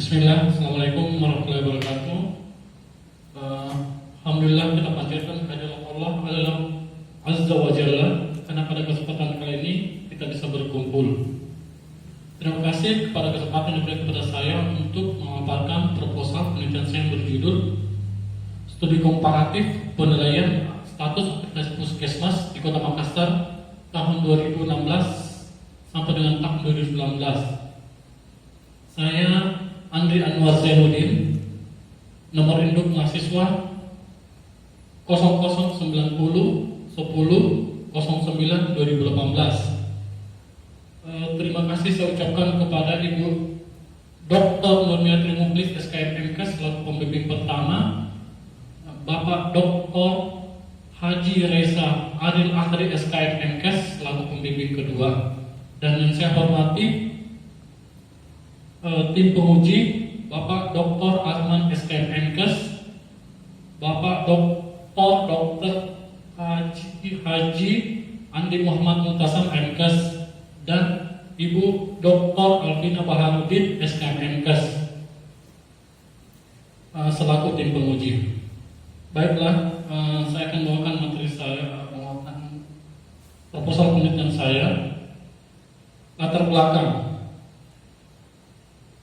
Bismillah, Assalamualaikum warahmatullahi wabarakatuh. Alhamdulillah kita panjatkan kehadirat Allah Azza wa Jalla karena pada kesempatan kali ini kita bisa berkumpul. Terima kasih kepada kesempatan yang diberikan kepada saya untuk memaparkan proposal penelitian saya yang berjudul Studi Komparatif Penilaian Status Aktivitas Puskesmas di Kota Makassar tahun 2016 sampai dengan tahun 2019. Saya Andri Anwar Zainuddin, nomor induk mahasiswa 0090 10 09 2018. Terima kasih saya ucapkan kepada Ibu Dr. Nurmiatri Muklis SKM MKes selaku pembimbing pertama, Bapak Dr. Haji Reza Adil Akhri SKM MKes selaku pembimbing kedua, dan yang saya hormati tim penguji Bapak Dr. Arman SKM MKes, Bapak Dr. Haji Andi Muhammad Multasam MKes, dan Ibu Dr. Alvina Baharudin SKM MKes selaku tim penguji. Baiklah, saya akan bawakan materi saya, bawakan proposal penelitian saya. Latar belakang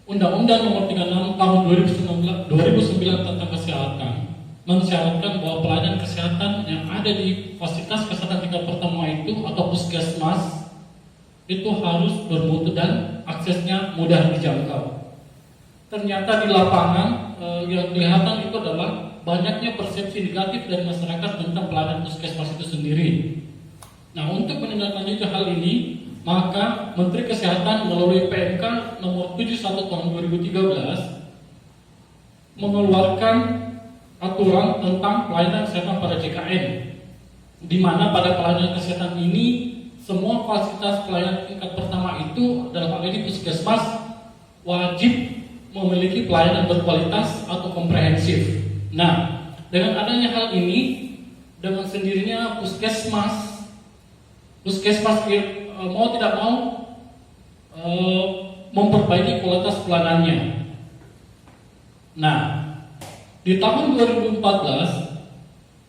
Undang-Undang Nomor 36 Tahun 2009 tentang Kesehatan mensyaratkan bahwa pelayanan kesehatan yang ada di fasilitas kesehatan tingkat pertama itu atau puskesmas itu harus bermutu dan aksesnya mudah dijangkau. Ternyata di lapangan yang kelihatan itu adalah banyaknya persepsi negatif dari masyarakat tentang pelayanan puskesmas itu sendiri. Nah, untuk menindaklanjuti hal ini, maka Menteri Kesehatan melalui PMK nomor 71 tahun 2013 mengeluarkan aturan tentang pelayanan kesehatan pada JKN, di mana pada pelayanan kesehatan ini semua fasilitas pelayanan tingkat pertama itu dalam hal ini puskesmas wajib memiliki pelayanan berkualitas atau komprehensif. Nah, dengan adanya hal ini, dengan sendirinya puskesmas mau tidak mau memperbaiki kualitas pelayanannya. Nah, di tahun 2014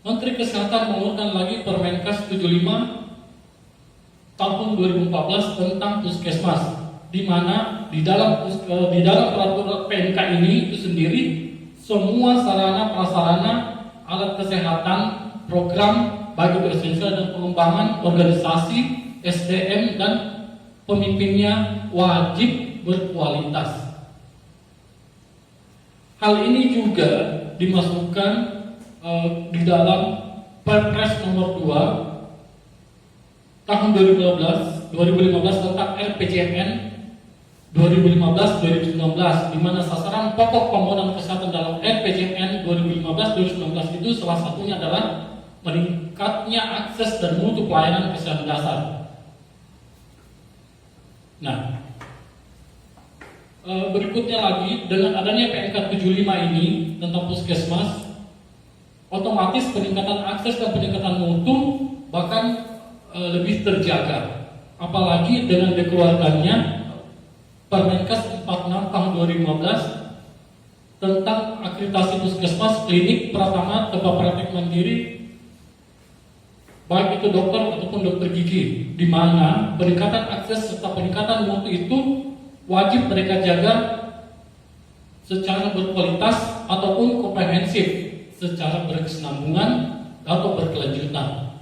Menteri Kesehatan mengeluarkan lagi Permenkes 75 tahun 2014 tentang puskesmas, di mana di dalam peraturan PMK ini itu sendiri semua sarana prasarana alat kesehatan, program bagi esensial dan pengembangan organisasi SDM dan pemimpinnya wajib berkualitas. Hal ini juga dimasukkan di dalam Perpres nomor 2 tahun 2015 tentang RPJMN 2015-2019, di mana sasaran pokok pembangunan kesehatan dalam RPJMN 2015-2019 itu salah satunya adalah meningkatnya akses dan mutu pelayanan kesehatan dasar. Nah, berikutnya lagi, dengan adanya PMK 75 ini tentang puskesmas, otomatis peningkatan akses dan peningkatan mutu bahkan lebih terjaga. Apalagi dengan dikeluarkannya Permenkes 46 tahun 2015 tentang akreditasi puskesmas, klinik, pratama, tempat praktik mandiri, baik itu dokter ataupun dokter gigi, di mana peningkatan akses serta peningkatan mutu itu wajib mereka jaga secara berkualitas ataupun komprehensif, secara berkesinambungan atau berkelanjutan.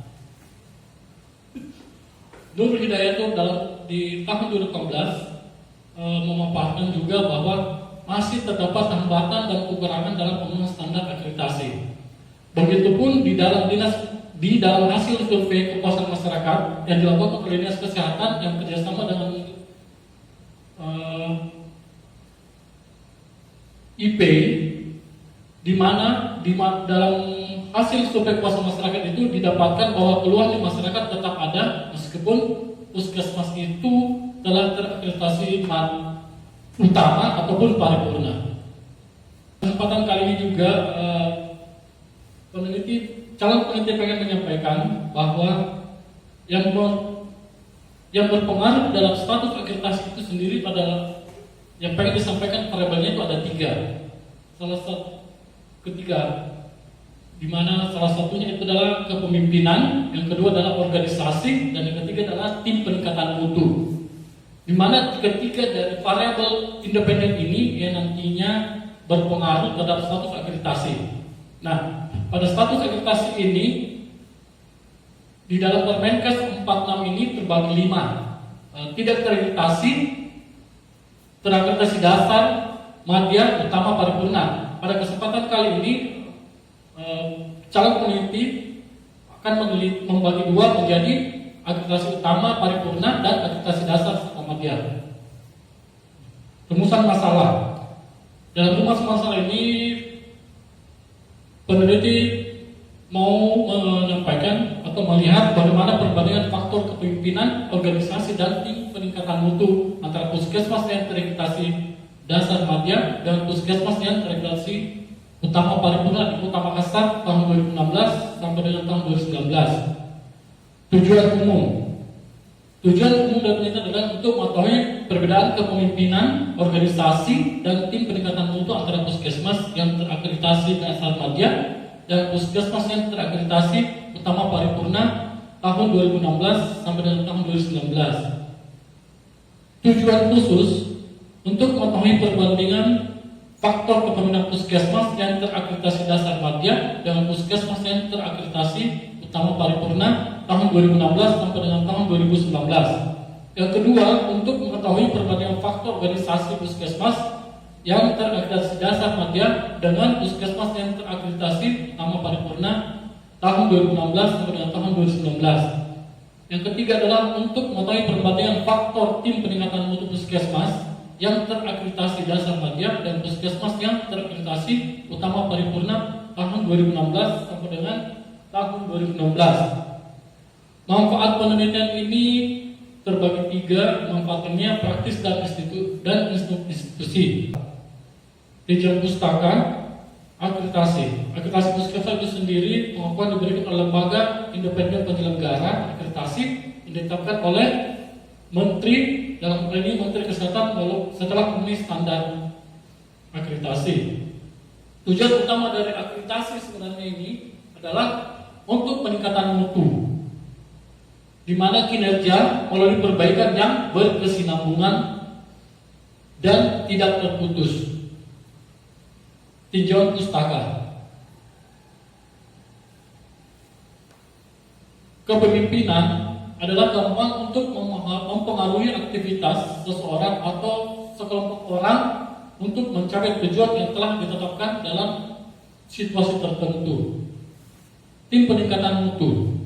Nur Hidayat itu di tahun 2018 memaparkan juga bahwa masih terdapat hambatan dan kekurangan dalam pemenuhan standar akreditasi. Begitupun di dalam hasil survei kepuasan masyarakat yang dilakukan oleh Dinas Kesehatan yang kerjasama dengan IP, di mana dalam hasil survei kepuasan masyarakat itu didapatkan bahwa keluhan di masyarakat tetap ada meskipun puskesmas itu telah terakreditasi utama ataupun paripurna. Kesempatan kali ini juga calon peneliti pengen menyampaikan bahwa yang berpengaruh dalam status akreditasi itu sendiri adalah Yang pengen disampaikan variabelnya itu ada 3. Salah satu ketiga, di mana salah satunya itu adalah kepemimpinan, yang kedua adalah organisasi, dan yang ketiga adalah tim peningkatan mutu. Di mana ketiga dari variabel independen ini yang nantinya berpengaruh terhadap status akreditasi. Nah, pada status akreditasi ini di dalam Permenkes 46 ini terbagi 5. Tidak terakreditasi, terakreditasi dasar, madya, utama, paripurna. Pada kesempatan kali ini calon peneliti akan membagi 2 menjadi akreditasi utama, paripurna, dan akreditasi dasar serta madya. Rumusan masalah. Dalam rumus masalah ini peneliti mau menyampaikan atau melihat bagaimana perbandingan faktor kepemimpinan, organisasi, dan tim peningkatan mutu antara puskesmas yang terakreditasi dasar madya dan puskesmas yang terakreditasi utama paripurna di Kota Makassar tahun 2016 sampai dengan tahun 2019. Tujuan umum dari penelitian adalah untuk mengetahui perbedaan kepemimpinan, organisasi, dan tim peningkatan mutu antara puskesmas yang terakreditasi dasar madya dan puskesmas yang terakreditasi utama paripurna tahun 2016 sampai dengan tahun 2019. Tujuan khusus untuk mengetahui perbandingan faktor kepemimpinan puskesmas yang terakreditasi dasar madya dengan puskesmas yang terakreditasi utama paripurna tahun 2016 sampai dengan tahun 2019. Yang kedua, untuk mengetahui perbandingan faktor organisasi puskesmas yang terakreditasi dasar madya dengan puskesmas yang terakreditasi utama paripurna tahun 2016 sampai dengan tahun 2019. Yang ketiga adalah untuk mengetahui perbandingan faktor tim peningkatan mutu puskesmas yang terakreditasi dasar madya dan puskesmas yang terakreditasi utama paripurna tahun 2016 sampai dengan tahun 2016. Manfaat penelitian ini terbagi 3, manfaatnya praktis dan institusi. Tujuan pustaka, akreditasi. Akreditasi puskesmas itu sendiri pengakuan diberikan oleh lembaga independen penyelenggara akreditasi yang ditetapkan oleh Menteri, dalam hal ini Menteri Kesehatan, setelah memenuhi standar akreditasi. Tujuan utama dari akreditasi sebenarnya ini adalah untuk peningkatan mutu, di mana kinerja melalui perbaikan yang berkesinambungan dan tidak terputus. Tinjauan pustaka. Kepemimpinan adalah kemampuan untuk mempengaruhi aktivitas seseorang atau sekelompok orang untuk mencapai tujuan yang telah ditetapkan dalam situasi tertentu. Tim peningkatan mutu.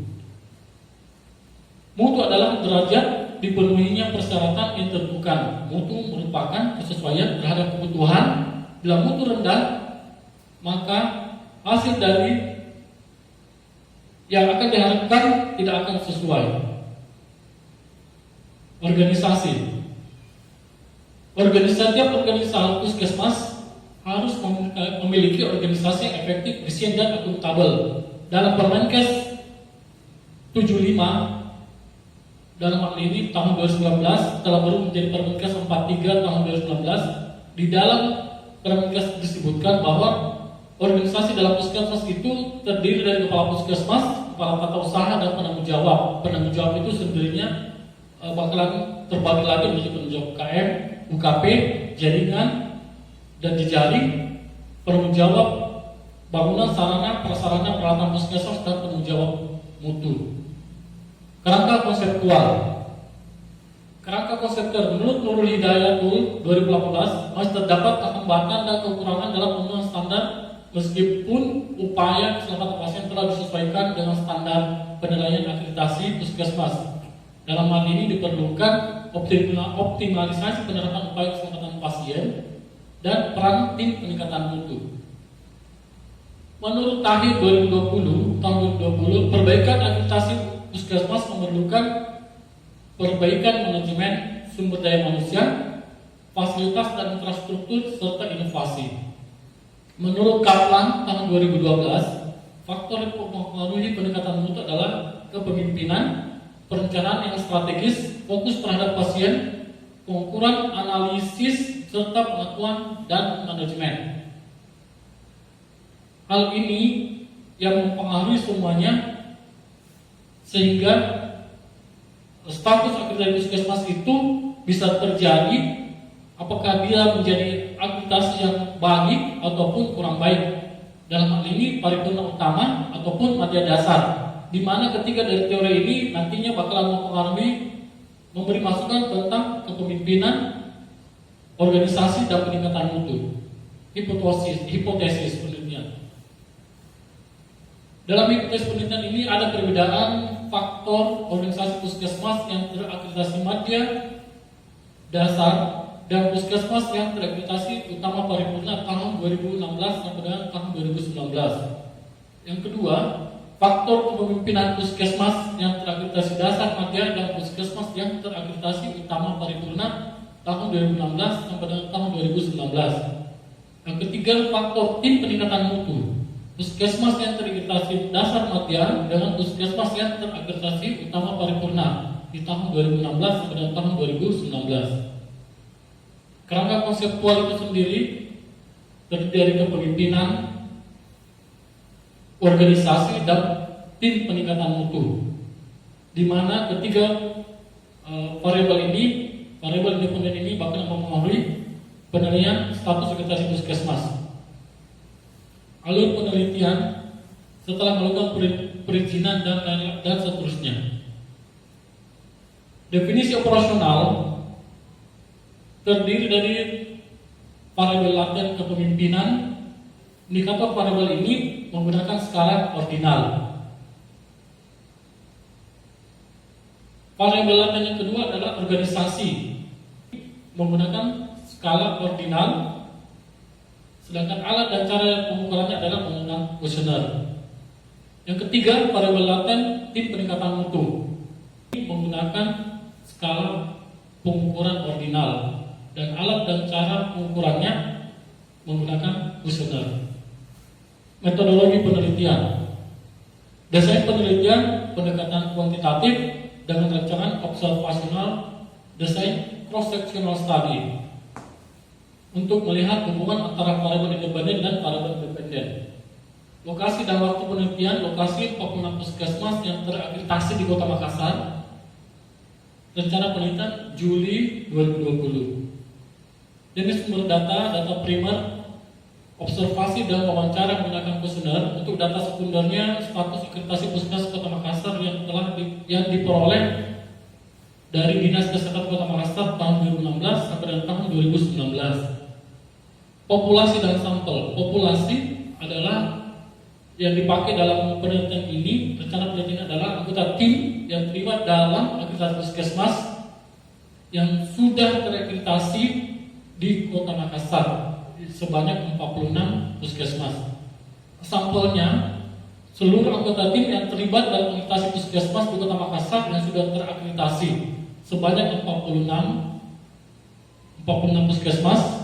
Mutu adalah derajat dipenuhinya persyaratan yang ditentukan. Mutu merupakan kesesuaian terhadap kebutuhan. Bila mutu rendah, maka hasil dari yang akan diharapkan tidak akan sesuai. Organisasi. Tiap organisasi puskesmas harus memiliki organisasi yang efektif, efisien, dan akuntabel. Dalam Permenkes 75 dalam hal ini tahun 2019 telah berubah menjadi Permenkes 43 tahun 2019. Di dalam Permenkes disebutkan bahwa organisasi dalam puskesmas itu terdiri dari kepala puskesmas, kepala tata usaha, dan penanggung jawab. Penanggung jawab itu sendirinya bakalan terbagi lagi menjadi penanggung jawab KM, UKP, jaringan, dan jejaring, penanggung jawab bangunan, sarana, prasarana, peralatan puskesmas, dan penanggung jawab mutu. Kerangka konseptual menurut Nurul Hidayatul 2018 masih terdapat hambatan dan kekurangan dalam pemenuhan standar meskipun upaya keselamatan pasien telah disesuaikan dengan standar penilaian akreditasi puskesmas. Dalam hal ini diperlukan optimalisasi penerapan upaya keselamatan pasien dan peran tim peningkatan mutu. Menurut tahun 2020, perbaikan akreditasi puskesmas memerlukan perbaikan manajemen sumber daya manusia, fasilitas dan infrastruktur, serta inovasi. Menurut Kaplan tahun 2012, faktor yang mempengaruhi peningkatan mutu adalah kepemimpinan, perencanaan yang strategis, fokus terhadap pasien, pengukuran, analisis, serta pengetahuan dan manajemen. Hal ini yang mempengaruhi semuanya sehingga status akreditasi puskesmas itu bisa terjadi apakah dia menjadi akreditasi yang baik ataupun kurang baik. Dalam hal ini paripurna utama ataupun madya dasar, di mana ketiga dari teori ini nantinya bakalan mempengaruhi, memberi masukan tentang kepemimpinan, organisasi dan peningkatan mutu. Hipotesis penelitian. Dalam hipotesis penelitian ini ada perbedaan faktor organisasi puskesmas yang terakreditasi madya dasar dan puskesmas yang terakreditasi utama paripurna tahun 2016 sampai dengan tahun 2019. Yang kedua, faktor kepemimpinan puskesmas yang terakreditasi dasar madya dan puskesmas yang terakreditasi utama paripurna tahun 2016 sampai dengan tahun 2019. Yang ketiga, faktor tim peningkatan mutu puskesmas yang terakreditasi dasar madya dengan puskesmas yang terakreditasi utama paripurna di tahun 2016 sampai dengan tahun 2019. Kerangka konseptual itu sendiri terdiri dari kepemimpinan, organisasi dan tim peningkatan mutu, di mana ketiga variabel independen ini bakal mempengaruhi penilaian status akreditasi puskesmas. Alur penelitian setelah melakukan perizinan dan seterusnya. Definisi operasional terdiri dari variabel laten kepemimpinan. Indikator variabel ini menggunakan skala ordinal. Variabel laten yang kedua adalah organisasi, menggunakan skala ordinal. Sedangkan alat dan cara pengukurannya adalah menggunakan kuesioner. Yang ketiga, variabel laten tim peningkatan mutu, menggunakan skala pengukuran ordinal, dan alat dan cara pengukurannya menggunakan kuesioner. Metodologi penelitian. Desain penelitian pendekatan kuantitatif dengan rancangan observasional, desain cross-sectional study untuk melihat hubungan antara variabel independen dan variabel independen. Lokasi dan waktu penelitian, lokasi 46 puskesmas yang terakreditasi di Kota Makassar. Rencana penelitian Juli 2020. Jenis sumber data primer, observasi dan wawancara menggunakan kuesioner. Untuk data sekundernya, status akreditasi puskesmas Kota Makassar yang diperoleh dari Dinas Kesehatan Kota Makassar tahun 2016 sampai dengan tahun 2019. Populasi dan sampel. Populasi adalah yang dipakai dalam penelitian ini. Rencana penelitian adalah anggota tim yang terlibat dalam akreditasi puskesmas yang sudah terakreditasi di Kota Makassar sebanyak 46 puskesmas. Sampelnya seluruh anggota tim yang terlibat dalam akreditasi puskesmas di Kota Makassar yang sudah terakreditasi sebanyak 46 puskesmas,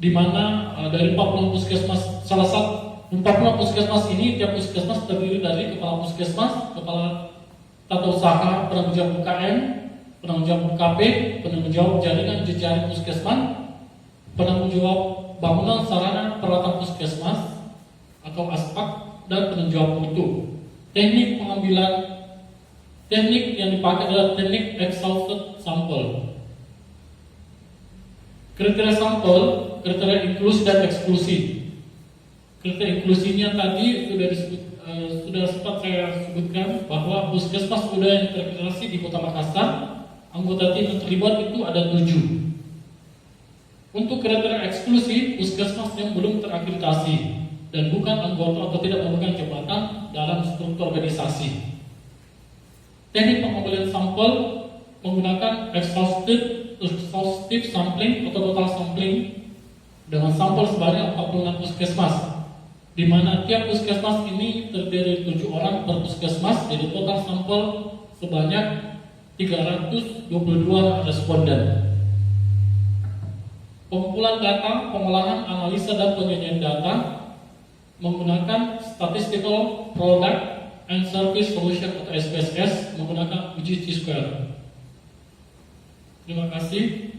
di mana dari 40 puskesmas, salah satu 40 puskesmas ini, tiap puskesmas terdiri dari kepala puskesmas, kepala tata usaha, penanggung jawab UKM, penanggung jawab UKP, penanggung jawab jaringan jejaring puskesmas, penanggung jawab bangunan sarana peralatan puskesmas atau ASPAK, dan penanggung jawab mutu. Teknik yang dipakai adalah teknik exhausted sample. Kriteria sampel, kriteria inklusi dan eksklusi. Kriteria inklusinya tadi sudah sempat saya sebutkan bahwa puskesmas sudah yang terakreditasi di Kota Makassar, anggota tim yang terlibat itu ada 7. Untuk kriteria eksklusi, puskesmas yang belum terakreditasi dan bukan anggota atau tidak memegang jabatan dalam struktur organisasi. Teknik pengambilan sampel menggunakan exhaustive sampling atau total sampling dengan sampel sebanyak 46 puskesmas, di mana tiap puskesmas ini terdiri 7 orang per puskesmas, jadi total sampel sebanyak 322 responden. Pengumpulan data, pengolahan, analisa dan penyajian data menggunakan Statistical Product and Service Solution atau SPSS menggunakan uji T-square. Terima kasih.